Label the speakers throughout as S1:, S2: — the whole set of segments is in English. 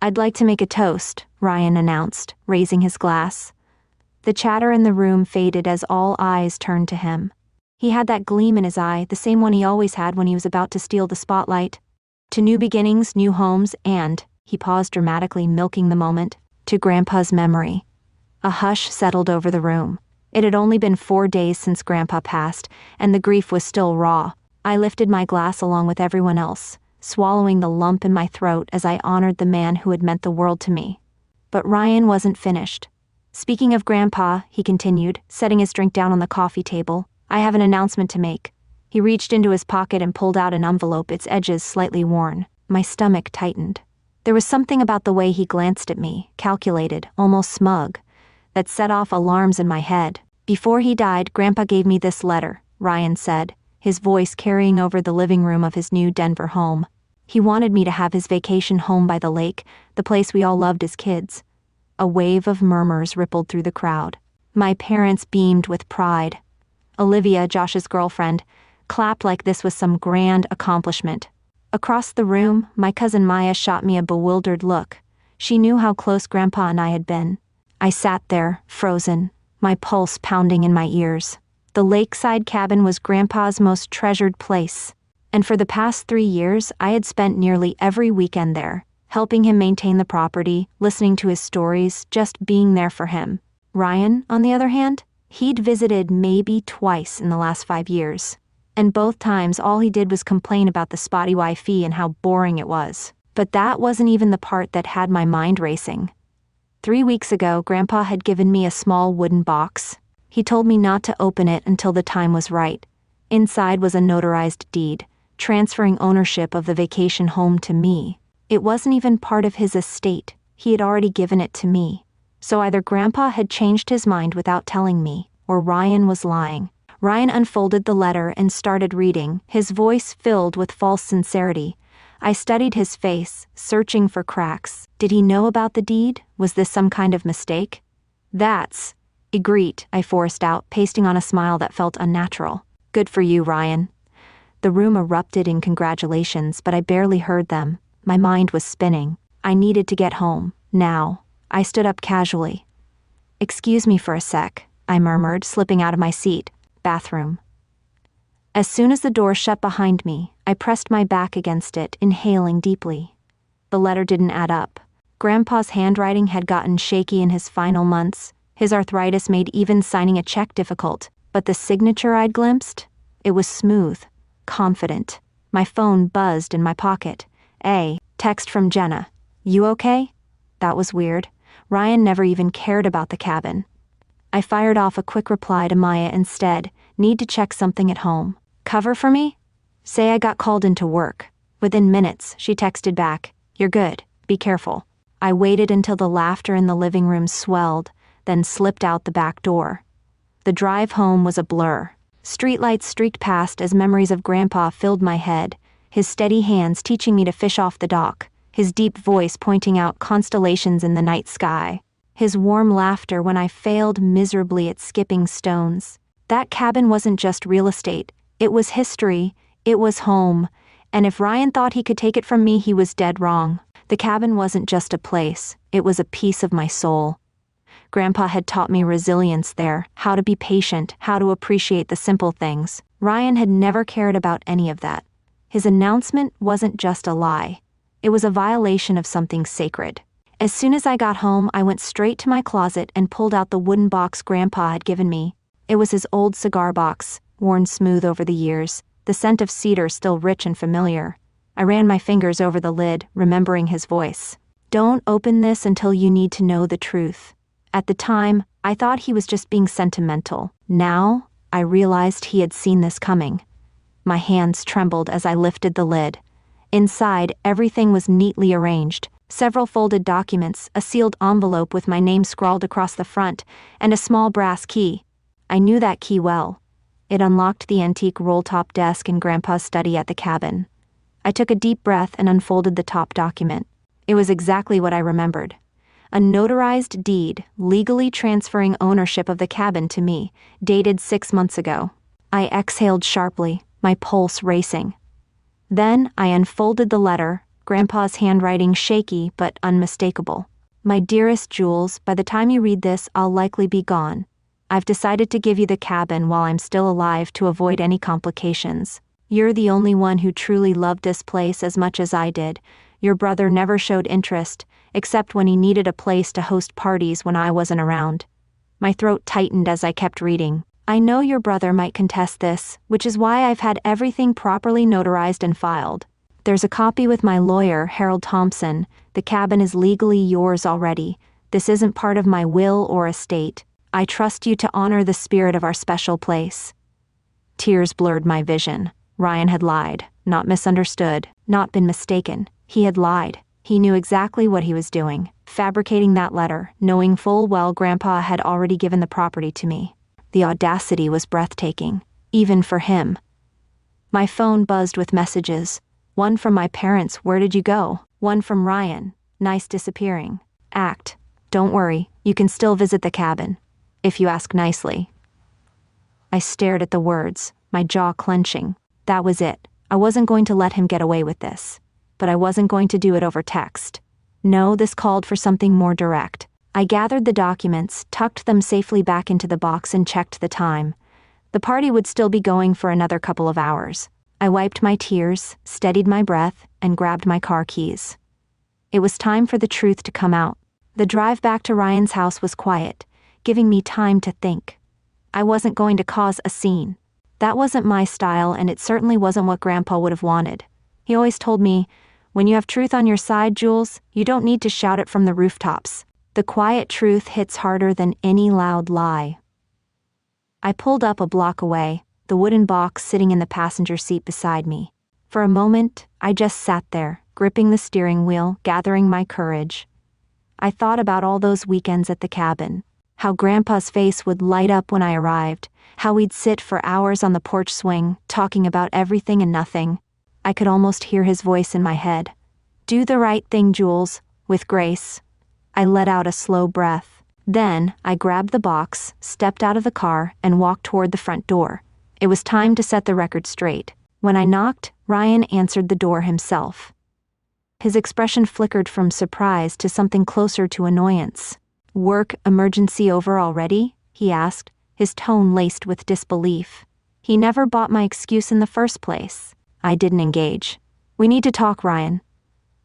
S1: "I'd like to make a toast," Ryan announced, raising his glass. The chatter in the room faded as all eyes turned to him. He had that gleam in his eye, the same one he always had when he was about to steal the spotlight. To new beginnings, new homes, and, he paused dramatically, milking the moment, to Grandpa's memory. A hush settled over the room. It had only been 4 days since Grandpa passed, and the grief was still raw. I lifted my glass along with everyone else, swallowing the lump in my throat as I honored the man who had meant the world to me. But Ryan wasn't finished. "Speaking of Grandpa," he continued, setting his drink down on the coffee table, "I have an announcement to make." He reached into his pocket and pulled out an envelope, its edges slightly worn. My stomach tightened. There was something about the way he glanced at me, calculated, almost smug, that set off alarms in my head. "Before he died, Grandpa gave me this letter," Ryan said, his voice carrying over the living room of his new Denver home. "He wanted me to have his vacation home by the lake, the place we all loved as kids." A wave of murmurs rippled through the crowd. My parents beamed with pride. Olivia, Josh's girlfriend, clapped like this was some grand accomplishment. Across the room, my cousin Maya shot me a bewildered look. She knew how close Grandpa and I had been. I sat there, frozen, my pulse pounding in my ears. The lakeside cabin was Grandpa's most treasured place, and for the past 3 years I had spent nearly every weekend there, helping him maintain the property, listening to his stories, just being there for him. Ryan, on the other hand, he'd visited maybe twice in the last 5 years, and both times all he did was complain about the spotty Wi-Fi and how boring it was. But that wasn't even the part that had my mind racing. 3 weeks ago, Grandpa had given me a small wooden box. He told me not to open it until the time was right. Inside was a notarized deed, transferring ownership of the vacation home to me. It wasn't even part of his estate. He had already given it to me. So either Grandpa had changed his mind without telling me, or Ryan was lying. Ryan unfolded the letter and started reading, his voice filled with false sincerity. I studied his face, searching for cracks. Did he know about the deed? Was this some kind of mistake? "That's Egret," I forced out, pasting on a smile that felt unnatural. "Good for you, Ryan." The room erupted in congratulations, but I barely heard them. My mind was spinning. I needed to get home, now. I stood up casually. "Excuse me for a sec," I murmured, slipping out of my seat. "Bathroom." As soon as the door shut behind me, I pressed my back against it, inhaling deeply. The letter didn't add up. Grandpa's handwriting had gotten shaky in his final months. His arthritis made even signing a check difficult. But the signature I'd glimpsed? It was smooth, confident. My phone buzzed in my pocket. Text from Jenna. "You okay?" That was weird. Ryan never even cared about the cabin. I fired off a quick reply to Maya instead. "Need to check something at home. Cover for me?" "Say I got called into work." Within minutes, she texted back. "You're good. Be careful." I waited until the laughter in the living room swelled, then slipped out the back door. The drive home was a blur. Streetlights streaked past as memories of Grandpa filled my head, his steady hands teaching me to fish off the dock, his deep voice pointing out constellations in the night sky, his warm laughter when I failed miserably at skipping stones. That cabin wasn't just real estate. It was history. It was home. And if Ryan thought he could take it from me, he was dead wrong. The cabin wasn't just a place. It was a piece of my soul. Grandpa had taught me resilience there, how to be patient, how to appreciate the simple things. Ryan had never cared about any of that. His announcement wasn't just a lie. It was a violation of something sacred. As soon as I got home, I went straight to my closet and pulled out the wooden box Grandpa had given me. It was his old cigar box, worn smooth over the years, the scent of cedar still rich and familiar. I ran my fingers over the lid, remembering his voice. "Don't open this until you need to know the truth." At the time, I thought he was just being sentimental. Now, I realized he had seen this coming. My hands trembled as I lifted the lid. Inside, everything was neatly arranged. Several folded documents, a sealed envelope with my name scrawled across the front, and a small brass key. I knew that key well. It unlocked the antique roll-top desk in Grandpa's study at the cabin. I took a deep breath and unfolded the top document. It was exactly what I remembered. A notarized deed, legally transferring ownership of the cabin to me, dated 6 months ago. I exhaled sharply, my pulse racing. Then I unfolded the letter, Grandpa's handwriting shaky but unmistakable. My dearest Jules, by the time you read this, I'll likely be gone. I've decided to give you the cabin while I'm still alive to avoid any complications. You're the only one who truly loved this place as much as I did. Your brother never showed interest, except when he needed a place to host parties when I wasn't around. My throat tightened as I kept reading. I know your brother might contest this, which is why I've had everything properly notarized and filed. There's a copy with my lawyer, Harold Thompson. The cabin is legally yours already. This isn't part of my will or estate. I trust you to honor the spirit of our special place. Tears blurred my vision. Ryan had lied, not misunderstood, not been mistaken. He had lied. He knew exactly what he was doing, fabricating that letter, knowing full well Grandpa had already given the property to me. The audacity was breathtaking, even for him. My phone buzzed with messages. One from my parents, "Where did you go?" One from Ryan, "Nice disappearing." Act. "Don't worry, you can still visit the cabin. If you ask nicely." I stared at the words, my jaw clenching. That was it. I wasn't going to let him get away with this. But I wasn't going to do it over text. No, this called for something more direct. I gathered the documents, tucked them safely back into the box, and checked the time. The party would still be going for another couple of hours. I wiped my tears, steadied my breath, and grabbed my car keys. It was time for the truth to come out. The drive back to Ryan's house was quiet, giving me time to think. I wasn't going to cause a scene. That wasn't my style, and it certainly wasn't what Grandpa would have wanted. He always told me, "When you have truth on your side, Jules, you don't need to shout it from the rooftops. The quiet truth hits harder than any loud lie." I pulled up a block away, the wooden box sitting in the passenger seat beside me. For a moment, I just sat there, gripping the steering wheel, gathering my courage. I thought about all those weekends at the cabin, how Grandpa's face would light up when I arrived, how we'd sit for hours on the porch swing, talking about everything and nothing. I could almost hear his voice in my head. "Do the right thing, Jules, with grace." I let out a slow breath. Then, I grabbed the box, stepped out of the car, and walked toward the front door. It was time to set the record straight. When I knocked, Ryan answered the door himself. His expression flickered from surprise to something closer to annoyance. "Work emergency over already?" he asked, his tone laced with disbelief. He never bought my excuse in the first place. I didn't engage. "We need to talk, Ryan."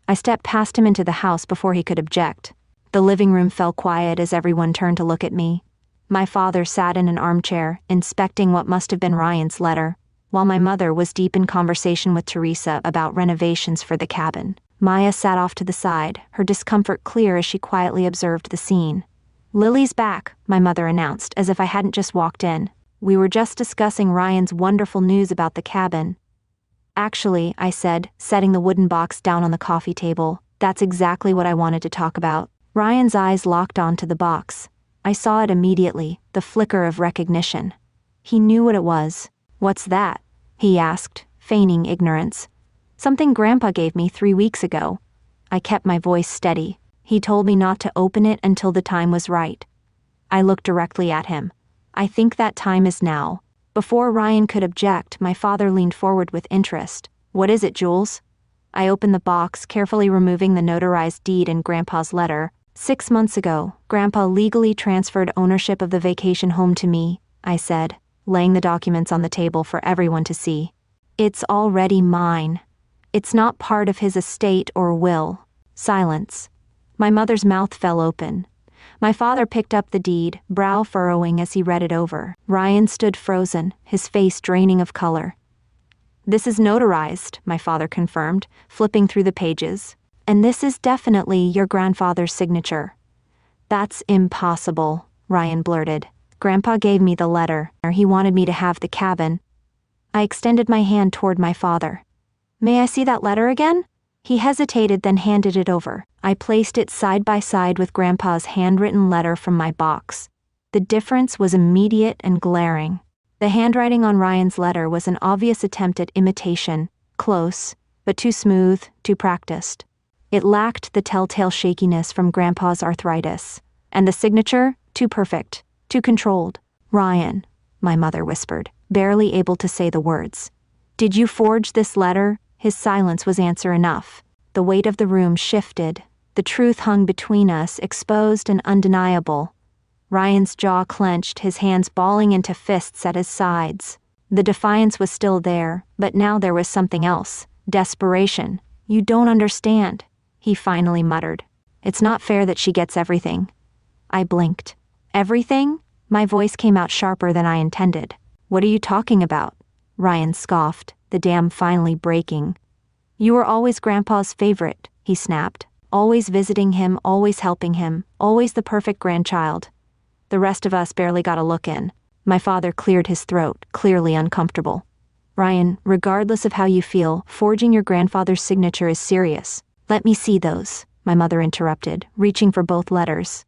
S1: I stepped past him into the house before he could object. The living room fell quiet as everyone turned to look at me. My father sat in an armchair, inspecting what must have been Ryan's letter, while my mother was deep in conversation with Teresa about renovations for the cabin. Maya sat off to the side, her discomfort clear as she quietly observed the scene. "Lily's back," my mother announced, as if I hadn't just walked in. "We were just discussing Ryan's wonderful news about the cabin." "Actually," I said, setting the wooden box down on the coffee table, "that's exactly what I wanted to talk about." Ryan's eyes locked onto the box. I saw it immediately, the flicker of recognition. He knew what it was. "What's that?" he asked, feigning ignorance. "Something Grandpa gave me 3 weeks ago." I kept my voice steady. He told me not to open it until the time was right. I looked directly at him. "I think that time is now." Before Ryan could object, my father leaned forward with interest. "What is it, Jules?" I opened the box, carefully removing the notarized deed in Grandpa's letter. 6 months ago, Grandpa legally transferred ownership of the vacation home to me," I said, laying the documents on the table for everyone to see. "It's already mine. It's not part of his estate or will." Silence. My mother's mouth fell open. My father picked up the deed, brow furrowing as he read it over. Ryan stood frozen, his face draining of color. "This is notarized," my father confirmed, flipping through the pages. "And this is definitely your grandfather's signature." "That's impossible," Ryan blurted. "Grandpa gave me the letter. He wanted me to have the cabin." I extended my hand toward my father. "May I see that letter again?" He hesitated, then handed it over. I placed it side by side with Grandpa's handwritten letter from my box. The difference was immediate and glaring. The handwriting on Ryan's letter was an obvious attempt at imitation, close, but too smooth, too practiced. It lacked the telltale shakiness from Grandpa's arthritis. And the signature, too perfect, too controlled. "Ryan," my mother whispered, barely able to say the words. "Did you forge this letter?" His silence was answer enough. The weight of the room shifted. The truth hung between us, exposed and undeniable. Ryan's jaw clenched, his hands balling into fists at his sides. The defiance was still there, but now there was something else. Desperation. "You don't understand," he finally muttered. "It's not fair that she gets everything." I blinked. "Everything?" My voice came out sharper than I intended. "What are you talking about?" Ryan scoffed, the dam finally breaking. "You were always Grandpa's favorite," he snapped. "Always visiting him, always helping him, always the perfect grandchild. The rest of us barely got a look in." My father cleared his throat, clearly uncomfortable. "Ryan, regardless of how you feel, forging your grandfather's signature is serious." "Let me see those," my mother interrupted, reaching for both letters.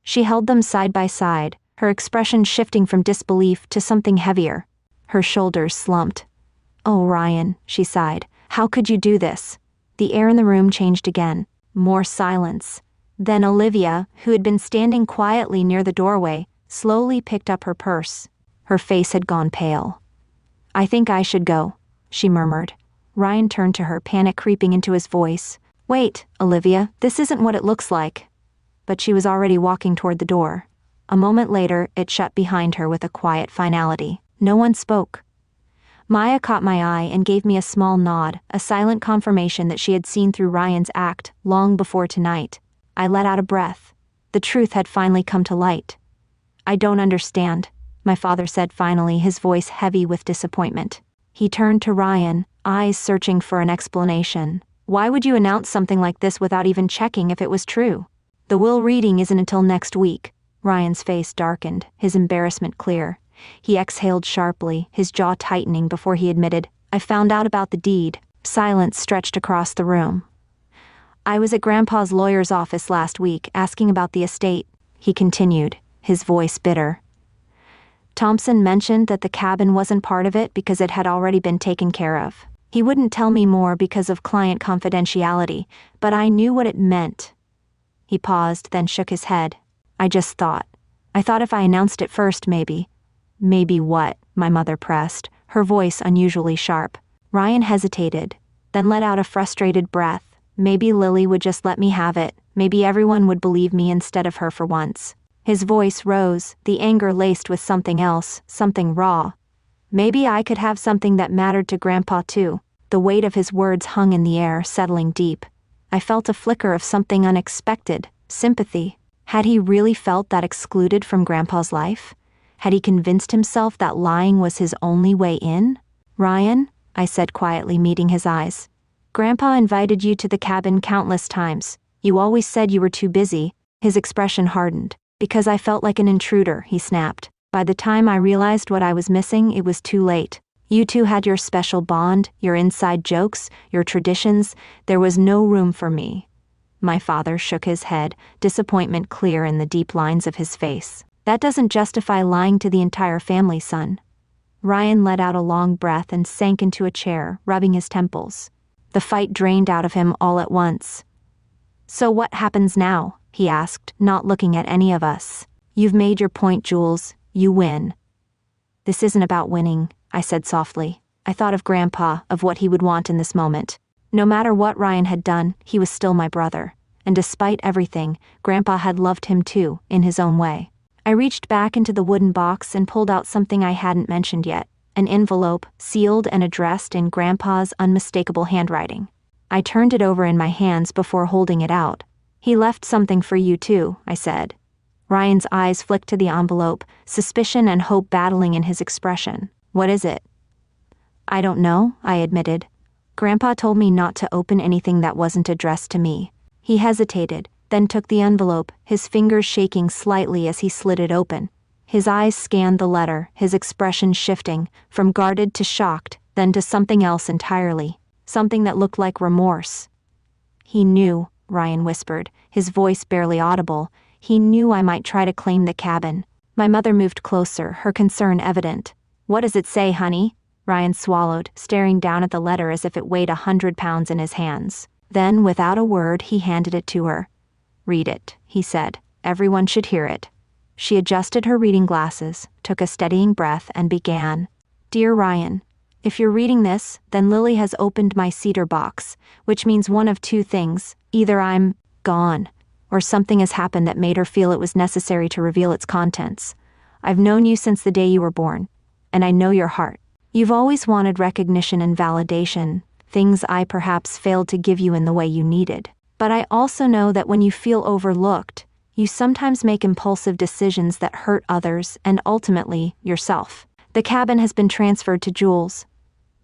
S1: She held them side by side, her expression shifting from disbelief to something heavier. Her shoulders slumped. "Oh, Ryan," she sighed, "how could you do this?" The air in the room changed again. More silence. Then Olivia, who had been standing quietly near the doorway, slowly picked up her purse. Her face had gone pale. "I think I should go," she murmured. Ryan turned to her, panic creeping into his voice. "Wait, Olivia, this isn't what it looks like." But she was already walking toward the door. A moment later, it shut behind her with a quiet finality. No one spoke. Maya caught my eye and gave me a small nod, a silent confirmation that she had seen through Ryan's act long before tonight. I let out a breath. The truth had finally come to light. "I don't understand," my father said finally, his voice heavy with disappointment. He turned to Ryan, eyes searching for an explanation. "Why would you announce something like this without even checking if it was true?" "The will reading isn't until next week." Ryan's face darkened, his embarrassment clear. He exhaled sharply, his jaw tightening before he admitted, "I found out about the deed." Silence stretched across the room. "I was at Grandpa's lawyer's office last week, asking about the estate," he continued, his voice bitter. "Thompson mentioned that the cabin wasn't part of it because it had already been taken care of. He wouldn't tell me more because of client confidentiality, but I knew what it meant." He paused, then shook his head. I thought if I announced it first, maybe." "Maybe what?" my mother pressed, her voice unusually sharp. Ryan hesitated, then let out a frustrated breath. "Maybe Lily would just let me have it. Maybe everyone would believe me instead of her for once." His voice rose, the anger laced with something else, something raw. "Maybe I could have something that mattered to Grandpa too." The weight of his words hung in the air, settling deep. I felt a flicker of something unexpected, sympathy. Had he really felt that excluded from Grandpa's life? Had he convinced himself that lying was his only way in? "Ryan," I said quietly, meeting his eyes. "Grandpa invited you to the cabin countless times. You always said you were too busy." His expression hardened. "Because I felt like an intruder," he snapped. "By the time I realized what I was missing, it was too late. You two had your special bond, your inside jokes, your traditions. There was no room for me." My father shook his head, disappointment clear in the deep lines of his face. "That doesn't justify lying to the entire family, son." Ryan let out a long breath and sank into a chair, rubbing his temples. The fight drained out of him all at once. "So what happens now?" he asked, not looking at any of us. "You've made your point, Jules. You win." "This isn't about winning," I said softly. I thought of Grandpa, of what he would want in this moment. No matter what Ryan had done, he was still my brother. And despite everything, Grandpa had loved him too, in his own way. I reached back into the wooden box and pulled out something I hadn't mentioned yet, an envelope, sealed and addressed in Grandpa's unmistakable handwriting. I turned it over in my hands before holding it out. "He left something for you too," I said. Ryan's eyes flicked to the envelope, suspicion and hope battling in his expression. "What is it?" "I don't know," I admitted. "Grandpa told me not to open anything that wasn't addressed to me." He hesitated, then took the envelope, his fingers shaking slightly as he slid it open. His eyes scanned the letter, his expression shifting, from guarded to shocked, then to something else entirely. Something that looked like remorse. "He knew," Ryan whispered, his voice barely audible. "He knew I might try to claim the cabin." My mother moved closer, her concern evident. "What does it say, honey?" Ryan swallowed, staring down at the letter as if it weighed 100 pounds in his hands. Then, without a word, he handed it to her. "Read it," he said. "Everyone should hear it." She adjusted her reading glasses, took a steadying breath, and began. "Dear Ryan, If you're reading this, then Lily has opened my cedar box, which means one of two things. Either I'm gone, or something has happened that made her feel it was necessary to reveal its contents. I've known you since the day you were born, and I know your heart. You've always wanted recognition and validation, things I perhaps failed to give you in the way you needed. But I also know that when you feel overlooked, you sometimes make impulsive decisions that hurt others and ultimately yourself. The cabin has been transferred to Jules.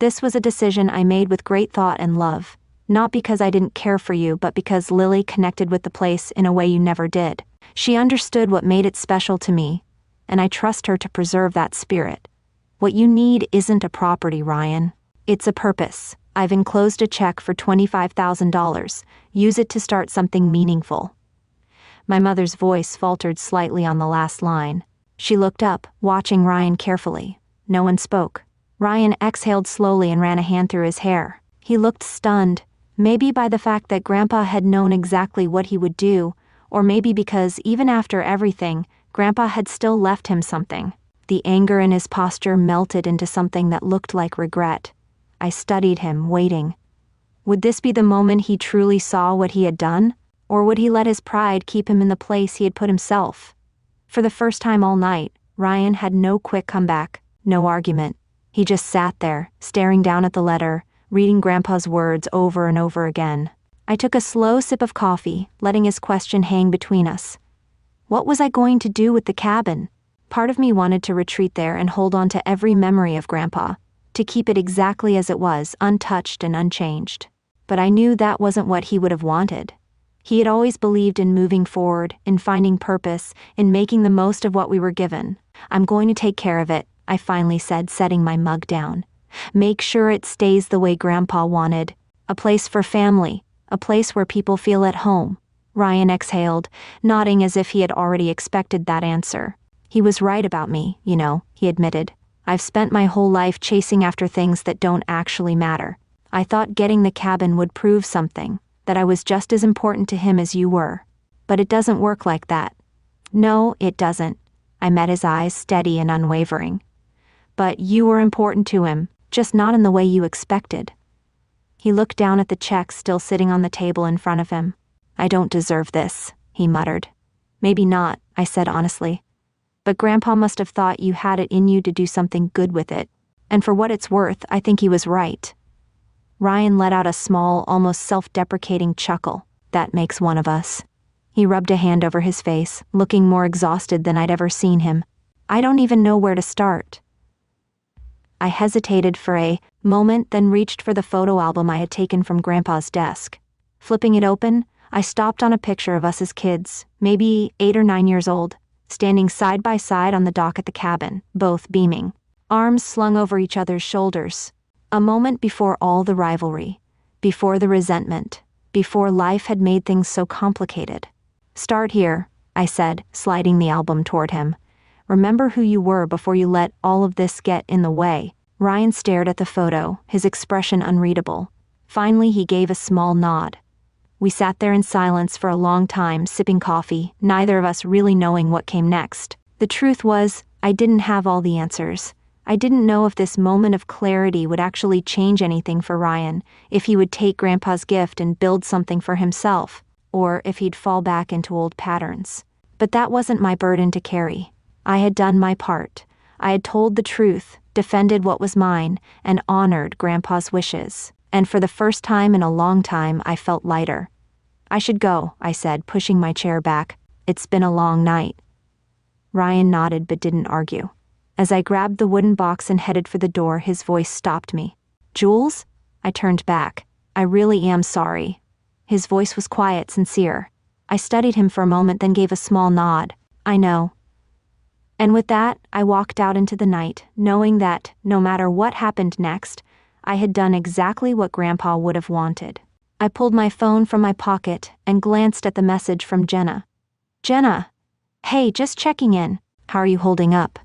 S1: This was a decision I made with great thought and love, not because I didn't care for you, but because Lily connected with the place in a way you never did. She understood what made it special to me, and I trust her to preserve that spirit. What you need isn't a property, Ryan. It's a purpose. I've enclosed a check for $25,000. Use it to start something meaningful. My mother's voice faltered slightly on the last line. She looked up, watching Ryan carefully. No one spoke. Ryan exhaled slowly and ran a hand through his hair. He looked stunned, maybe by the fact that Grandpa had known exactly what he would do, or maybe because even after everything, Grandpa had still left him something. The anger in his posture melted into something that looked like regret. I studied him, waiting. Would this be the moment he truly saw what he had done? Or would he let his pride keep him in the place he had put himself? For the first time all night, Ryan had no quick comeback, no argument. He just sat there, staring down at the letter, reading Grandpa's words over and over again. I took a slow sip of coffee, letting his question hang between us. What was I going to do with the cabin? Part of me wanted to retreat there and hold on to every memory of Grandpa, to keep it exactly as it was, untouched and unchanged. But I knew that wasn't what he would have wanted. He had always believed in moving forward, in finding purpose, in making the most of what we were given. I'm going to take care of it, I finally said, setting my mug down. Make sure it stays the way Grandpa wanted. A place for family, a place where people feel at home. Ryan exhaled, nodding as if he had already expected that answer. He was right about me, he admitted. I've spent my whole life chasing after things that don't actually matter. I thought getting the cabin would prove something, that I was just as important to him as you were. But it doesn't work like that. No, it doesn't. I met his eyes, steady and unwavering. But you were important to him, just not in the way you expected. He looked down at the check still sitting on the table in front of him. I don't deserve this, he muttered. Maybe not, I said honestly. But Grandpa must have thought you had it in you to do something good with it. And for what it's worth, I think he was right. Ryan let out a small, almost self-deprecating chuckle. That makes one of us. He rubbed a hand over his face, looking more exhausted than I'd ever seen him. I don't even know where to start. I hesitated for a moment, then reached for the photo album I had taken from Grandpa's desk. Flipping it open, I stopped on a picture of us as kids, maybe 8 or 9 years old, standing side by side on the dock at the cabin, both beaming, arms slung over each other's shoulders. A moment before all the rivalry, before the resentment, before life had made things so complicated. Start here, I said, sliding the album toward him. Remember who you were before you let all of this get in the way. Ryan stared at the photo, his expression unreadable. Finally, he gave a small nod. We sat there in silence for a long time, sipping coffee, neither of us really knowing what came next. The truth was, I didn't have all the answers. I didn't know if this moment of clarity would actually change anything for Ryan, if he would take Grandpa's gift and build something for himself, or if he'd fall back into old patterns. But that wasn't my burden to carry. I had done my part. I had told the truth, defended what was mine, and honored Grandpa's wishes. And for the first time in a long time, I felt lighter. I should go, I said, pushing my chair back. It's been a long night. Ryan nodded but didn't argue. As I grabbed the wooden box and headed for the door, his voice stopped me. Jules? I turned back. I really am sorry. His voice was quiet, sincere. I studied him for a moment, then gave a small nod. I know. And with that, I walked out into the night, knowing that, no matter what happened next, I had done exactly what Grandpa would have wanted. I pulled my phone from my pocket and glanced at the message from Jenna. Jenna! Hey, just checking in. How are you holding up?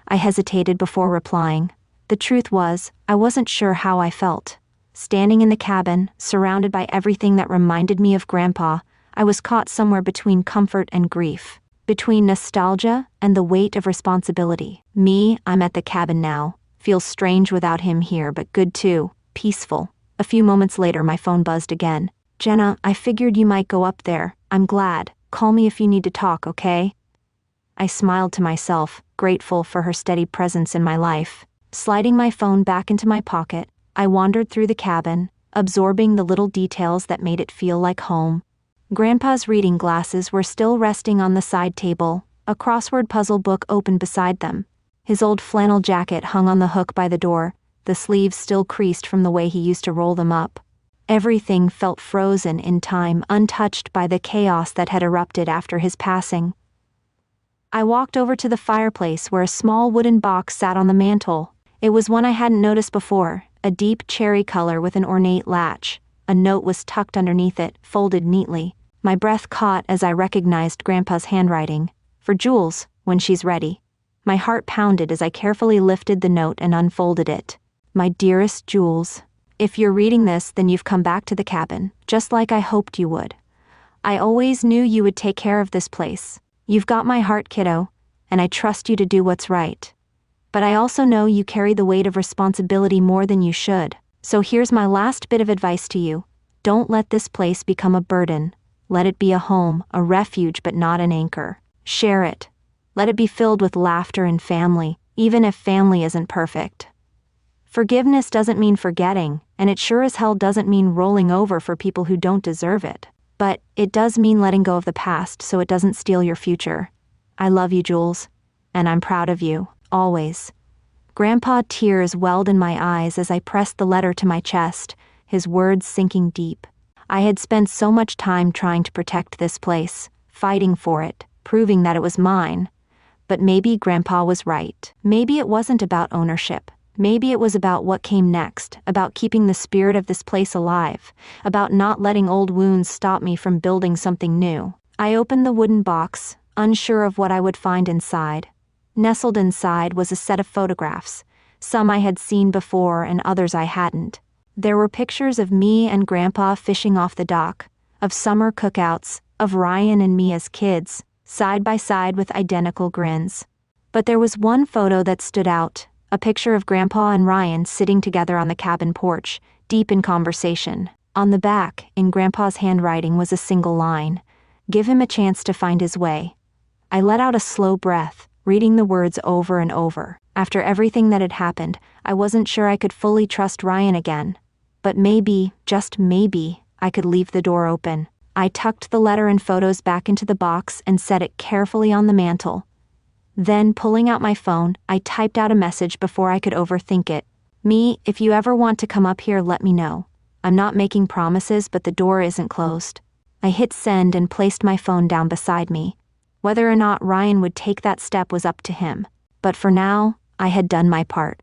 S1: I hesitated before replying. The truth was, I wasn't sure how I felt. Standing in the cabin, surrounded by everything that reminded me of Grandpa, I was caught somewhere between comfort and grief. Between nostalgia and the weight of responsibility. I'm at the cabin now, Feels strange without him here, but good too. Peaceful. A few moments later, my phone buzzed again. Jenna, I figured you might go up there. I'm glad. Call me if you need to talk, okay? I smiled to myself, grateful for her steady presence in my life. Sliding my phone back into my pocket, I wandered through the cabin, absorbing the little details that made it feel like home. Grandpa's reading glasses were still resting on the side table, a crossword puzzle book open beside them. His old flannel jacket hung on the hook by the door, the sleeves still creased from the way he used to roll them up. Everything felt frozen in time, untouched by the chaos that had erupted after his passing. I walked over to the fireplace where a small wooden box sat on the mantel. It was one I hadn't noticed before, a deep cherry color with an ornate latch. A note was tucked underneath it, folded neatly. My breath caught as I recognized Grandpa's handwriting. For Jules, when she's ready. My heart pounded as I carefully lifted the note and unfolded it. My dearest Jules, if you're reading this, then you've come back to the cabin, just like I hoped you would. I always knew you would take care of this place. You've got my heart, kiddo, and I trust you to do what's right. But I also know you carry the weight of responsibility more than you should. So here's my last bit of advice to you. Don't let this place become a burden. Let it be a home, a refuge, but not an anchor. Share it. Let it be filled with laughter and family, even if family isn't perfect. Forgiveness doesn't mean forgetting, and it sure as hell doesn't mean rolling over for people who don't deserve it. But it does mean letting go of the past so it doesn't steal your future. I love you, Jules, and I'm proud of you, always. Grandpa, tears welled in my eyes as I pressed the letter to my chest, his words sinking deep. I had spent so much time trying to protect this place, fighting for it, proving that it was mine. But maybe Grandpa was right. Maybe it wasn't about ownership. Maybe it was about what came next, about keeping the spirit of this place alive, about not letting old wounds stop me from building something new. I opened the wooden box, unsure of what I would find inside. Nestled inside was a set of photographs, some I had seen before and others I hadn't. There were pictures of me and Grandpa fishing off the dock, of summer cookouts, of Ryan and me as kids, side by side with identical grins. But there was one photo that stood out, a picture of Grandpa and Ryan sitting together on the cabin porch, deep in conversation. On the back, in Grandpa's handwriting, was a single line, "Give him a chance to find his way." I let out a slow breath, reading the words over and over. After everything that had happened, I wasn't sure I could fully trust Ryan again. But maybe, just maybe, I could leave the door open. I tucked the letter and photos back into the box and set it carefully on the mantel. Then, pulling out my phone, I typed out a message before I could overthink it. "Me, if you ever want to come up here, let me know. I'm not making promises, but the door isn't closed." I hit send and placed my phone down beside me. Whether or not Ryan would take that step was up to him. But for now, I had done my part.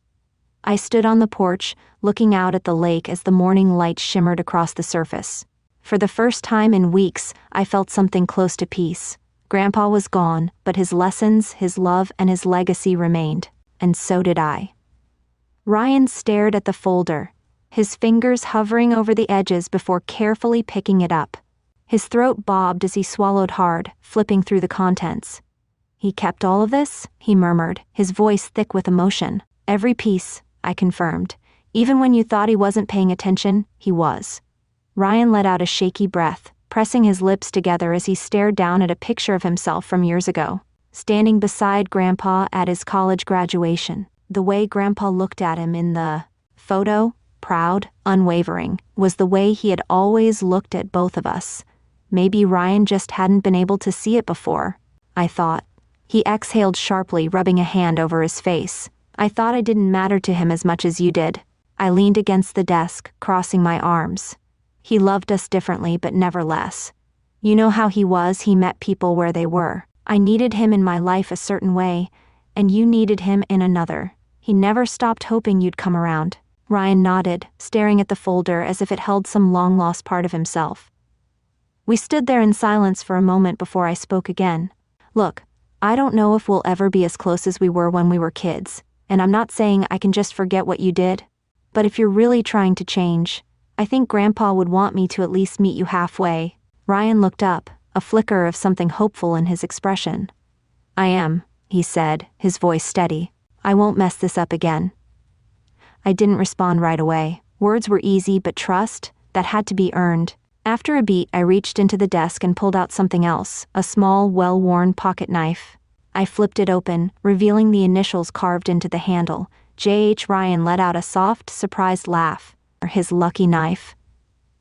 S1: I stood on the porch, looking out at the lake as the morning light shimmered across the surface. For the first time in weeks, I felt something close to peace. Grandpa was gone, but his lessons, his love, and his legacy remained, and so did I. Ryan stared at the folder, his fingers hovering over the edges before carefully picking it up. His throat bobbed as he swallowed hard, flipping through the contents. "He kept all of this?" he murmured, his voice thick with emotion. "Every piece," I confirmed. "Even when you thought he wasn't paying attention, he was." Ryan let out a shaky breath, pressing his lips together as he stared down at a picture of himself from years ago, standing beside Grandpa at his college graduation. The way Grandpa looked at him in the photo, proud, unwavering, was the way he had always looked at both of us. Maybe Ryan just hadn't been able to see it before, I thought. He exhaled sharply, rubbing a hand over his face. "I thought I didn't matter to him as much as you did." I leaned against the desk, crossing my arms. "He loved us differently, but never less. You know how he was, he met people where they were. I needed him in my life a certain way, and you needed him in another. He never stopped hoping you'd come around." Ryan nodded, staring at the folder as if it held some long-lost part of himself. We stood there in silence for a moment before I spoke again. "Look, I don't know if we'll ever be as close as we were when we were kids, and I'm not saying I can just forget what you did. But if you're really trying to change, I think Grandpa would want me to at least meet you halfway." Ryan looked up, a flicker of something hopeful in his expression. "I am," he said, his voice steady. "I won't mess this up again." I didn't respond right away. Words were easy, but trust, that had to be earned. After a beat, I reached into the desk and pulled out something else, a small, well-worn pocket knife. I flipped it open, revealing the initials carved into the handle. J.H. Ryan let out a soft, surprised laugh. His lucky knife.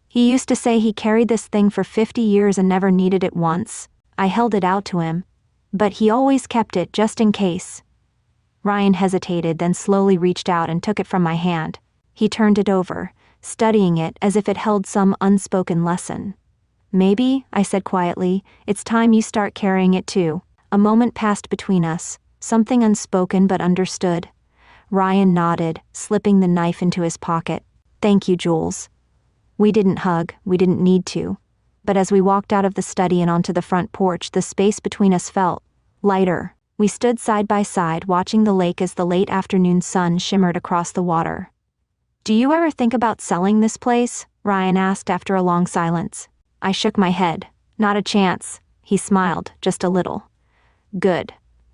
S1: He used to say he carried this thing for 50 years and never needed it once. I held it out to him. But he always kept it just in case. Ryan hesitated, then slowly reached out and took it from my hand. He turned it over, studying it as if it held some unspoken lesson. Maybe, I said quietly, it's time you start carrying it too. A moment passed between us, something unspoken but understood. Ryan nodded, slipping the knife into his pocket. Thank you, Jules. We didn't hug, we didn't need to. But as we walked out of the study and onto the front porch, the space between us felt lighter. We stood side by side, watching the lake as the late afternoon sun shimmered across the water. Do you ever think about selling this place? Ryan asked after a long silence. I shook my head. Not a chance. He smiled, just a little. Good.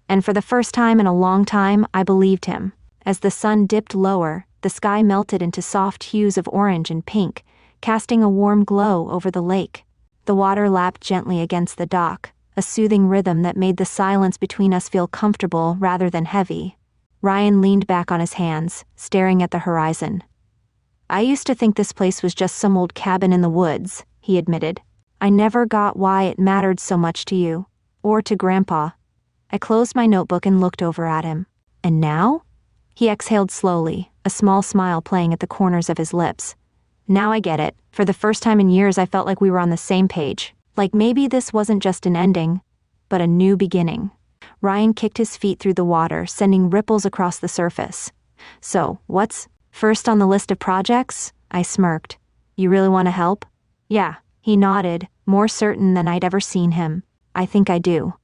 S1: And for the first time in a long time, I believed him. As the sun dipped lower, the sky melted into soft hues of orange and pink, casting a warm glow over the lake. The water lapped gently against the dock, a soothing rhythm that made the silence between us feel comfortable rather than heavy. Ryan leaned back on his hands, staring at the horizon. I used to think this place was just some old cabin in the woods, he admitted. I never got why it mattered so much to you, or to Grandpa. I closed my notebook and looked over at him. And now? He exhaled slowly, a small smile playing at the corners of his lips. Now I get it. For the first time in years, I felt like we were on the same page. Like maybe this wasn't just an ending, but a new beginning. Ryan kicked his feet through the water, sending ripples across the surface. So, what's first on the list of projects? I smirked. You really want to help? Yeah, he nodded, more certain than I'd ever seen him. I think I do.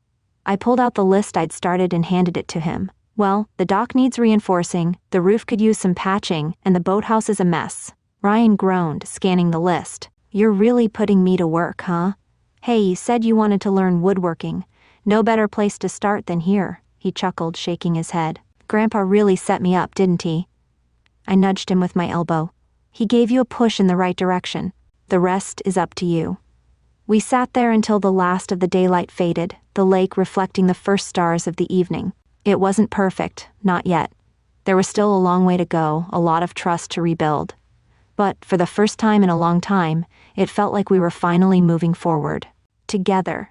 S1: I pulled out the list I'd started and handed it to him. Well, the dock needs reinforcing, the roof could use some patching, and the boathouse is a mess. Ryan groaned, scanning the list. You're really putting me to work, huh? Hey, you said you wanted to learn woodworking. No better place to start than here, he chuckled, shaking his head. Grandpa really set me up, didn't he? I nudged him with my elbow. He gave you a push in the right direction. The rest is up to you. We sat there until the last of the daylight faded, the lake reflecting the first stars of the evening. It wasn't perfect, not yet. There was still a long way to go, a lot of trust to rebuild. But for the first time in a long time, it felt like we were finally moving forward. Together.